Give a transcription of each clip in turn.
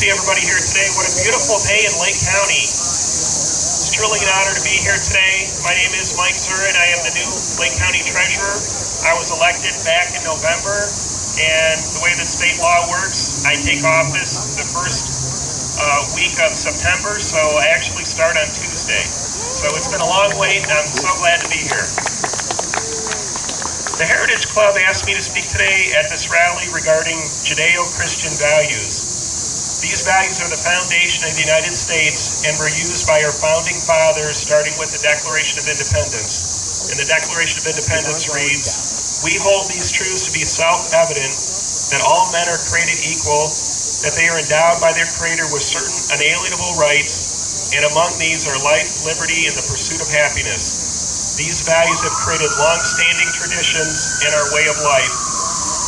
see everybody here today. What a beautiful day in Lake County. It's truly an honor to be here today. My name is Mike Zuren. I am the new Lake County Treasurer. I was elected back in November, and the way the state law works, I take office the first week of September, so I actually start on Tuesday. So it's been a long wait, and I'm so glad to be here. The Heritage Club asked me to speak today at this rally regarding Judeo-Christian values. These values are the foundation of the United States and were used by our founding fathers, starting with the Declaration of Independence. And the Declaration of Independence reads, "We hold these truths to be self-evident, that all men are created equal, that they are endowed by their Creator with certain unalienable rights, and among these are life, liberty, and the pursuit of happiness. These values have created long-standing traditions in our way of life,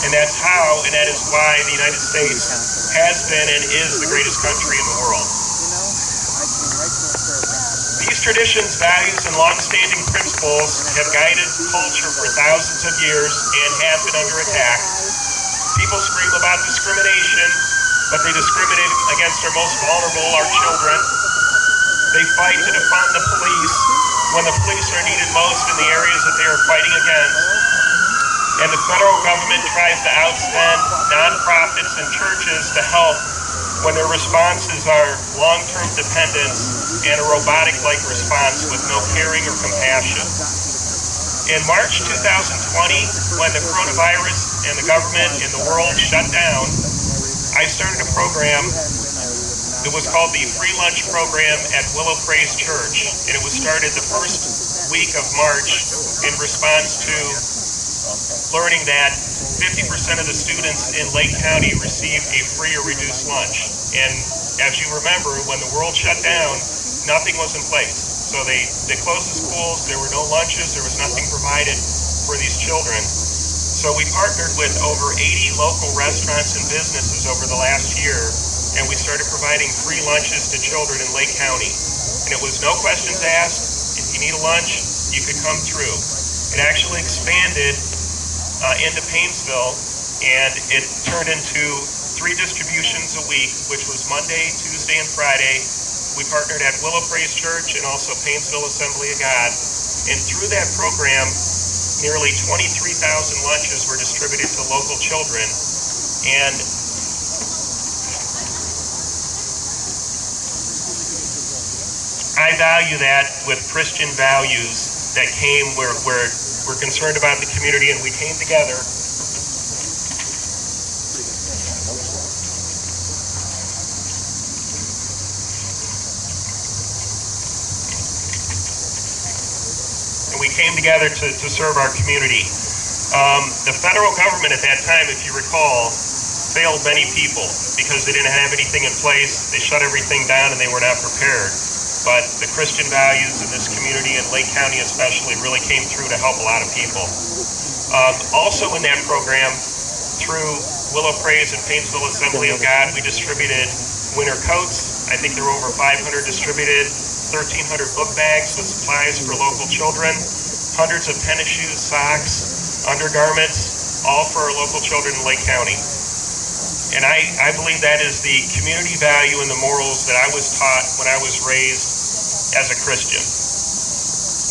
and that's how and that is why the United States has been and is the greatest country in the world." These traditions, values, and long-standing principles have guided culture for thousands of years and have been under attack. People scream about discrimination, but they discriminate against our most vulnerable, our children. They fight to defund the police when the police are needed most in the areas that they are fighting against. And the federal government tries to outspend nonprofits and churches to help when their responses are long-term dependence and a robotic-like response with no caring or compassion. In March 2020, when the coronavirus and the government and the world shut down, I started a program. It was called the Free Lunch Program at Willow Praise Church, and it was started the first week of March in response to learning that 50% of the students in Lake County received a free or reduced lunch. And as you remember, when the world shut down, nothing was in place. So they closed the schools, there were no lunches, there was nothing provided for these children. So we partnered with over 80 local restaurants and businesses over the last year, and we started providing free lunches to children in Lake County. And it was no questions asked. If you need a lunch, you could come through. It actually expanded into Painesville, and it turned into 3 distributions a week, which was Monday, Tuesday, and Friday. We partnered at Willow Praise Church and also Painesville Assembly of God. And through that program, nearly 23,000 lunches were distributed to local children. And I value that with Christian values that came where we're concerned about the community, and we came together. And we came together to serve our community. The federal government at that time, if you recall, failed many people because they didn't have anything in place. They shut everything down and they were not prepared. But the Christian values in this community, in Lake County especially, really came through to help a lot of people. Also in that program, through Willow Praise and Painesville Assembly of God, we distributed winter coats. I think there were over 500 distributed, 1,300 book bags with supplies for local children, hundreds of tennis shoes, socks, undergarments, all for our local children in Lake County. And I believe that is the community value and the morals that I was taught when I was raised as a Christian.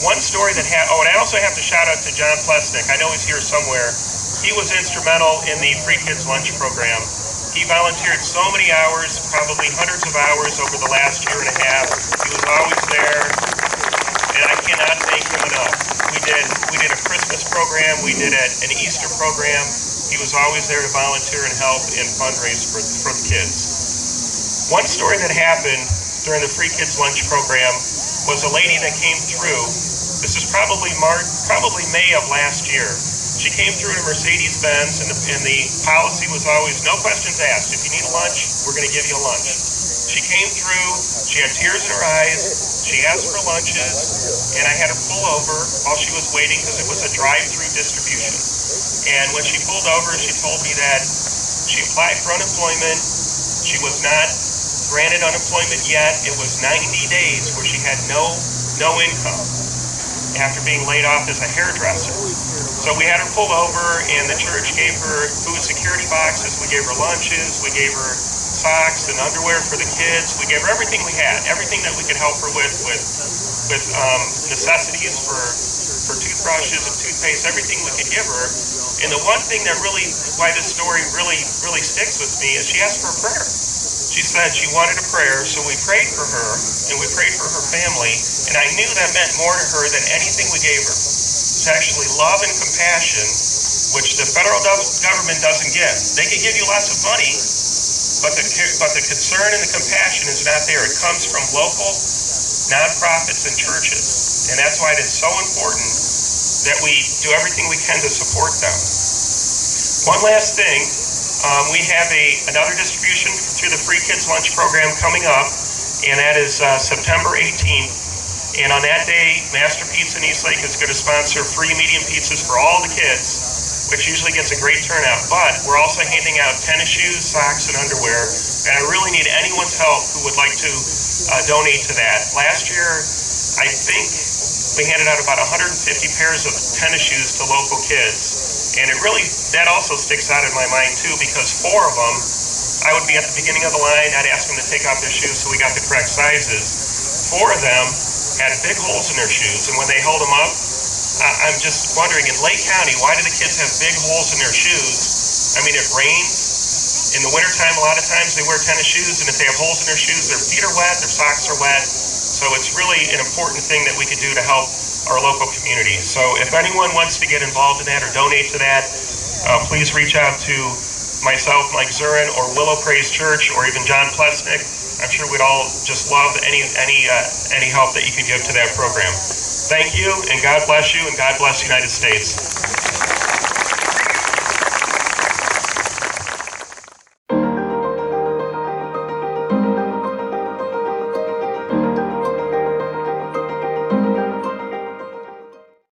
One story that and I also have to shout out to John Plesnick. I know he's here somewhere. He was instrumental in the Free Kids Lunch program. He volunteered so many hours, probably hundreds of hours over the last year and a half. He was always there, and I cannot thank him enough. We did a Christmas program. We did an Easter program. He was always there to volunteer and help and fundraise for the kids. One story that happened during the Free Kids Lunch program was a lady that came through. This is probably May of last year. She came through in a Mercedes-Benz, and the policy was always no questions asked. If you need a lunch, we're going to give you a lunch. She came through. She had tears in her eyes. She asked for lunches, and I had her pull over while she was waiting because it was a drive-through distribution. And when she pulled over, she told me that she applied for unemployment. She was not granted unemployment yet. It was 90 days where she had no income after being laid off as a hairdresser. So we had her pulled over, and the church gave her food security boxes. We gave her lunches. We gave her socks and underwear for the kids. We gave her everything we had, everything that we could help her with necessities for toothbrushes and toothpaste, everything we could give her. And the one thing that really, why this story really sticks with me is she asked for a prayer. She said she wanted a prayer, so we prayed for her, and we prayed for her family, and I knew that meant more to her than anything we gave her. It's actually love and compassion, which the federal government doesn't give. They can give you lots of money, but the concern and the compassion is not there. It comes from local nonprofits and churches, and that's why it is so important that we do everything we can to support them. One last thing. We have another distribution through the Free Kids Lunch Program coming up, and that is September 18th. And on that day, Master Pizza in Eastlake is going to sponsor free medium pizzas for all the kids, which usually gets a great turnout. But we're also handing out tennis shoes, socks, and underwear, and I really need anyone's help who would like to donate to that. Last year, I think we handed out about 150 pairs of tennis shoes to local kids. And that also sticks out in my mind too, because 4 of them, I would be at the beginning of the line, I'd ask them to take off their shoes so we got the correct sizes. 4 of them had big holes in their shoes, and when they held them up, I'm just wondering, in Lake County, why do the kids have big holes in their shoes? I mean, it rains. In the wintertime, a lot of times they wear tennis shoes, and if they have holes in their shoes, their feet are wet, their socks are wet. So it's really an important thing that we could do to help our local community. So if anyone wants to get involved in that or donate to that, please reach out to myself, Mike Zuren, or Willow Praise Church, or even John Plesnick. I'm sure we'd all just love any help that you can give to that program. Thank you, and God bless you, and God bless the United States.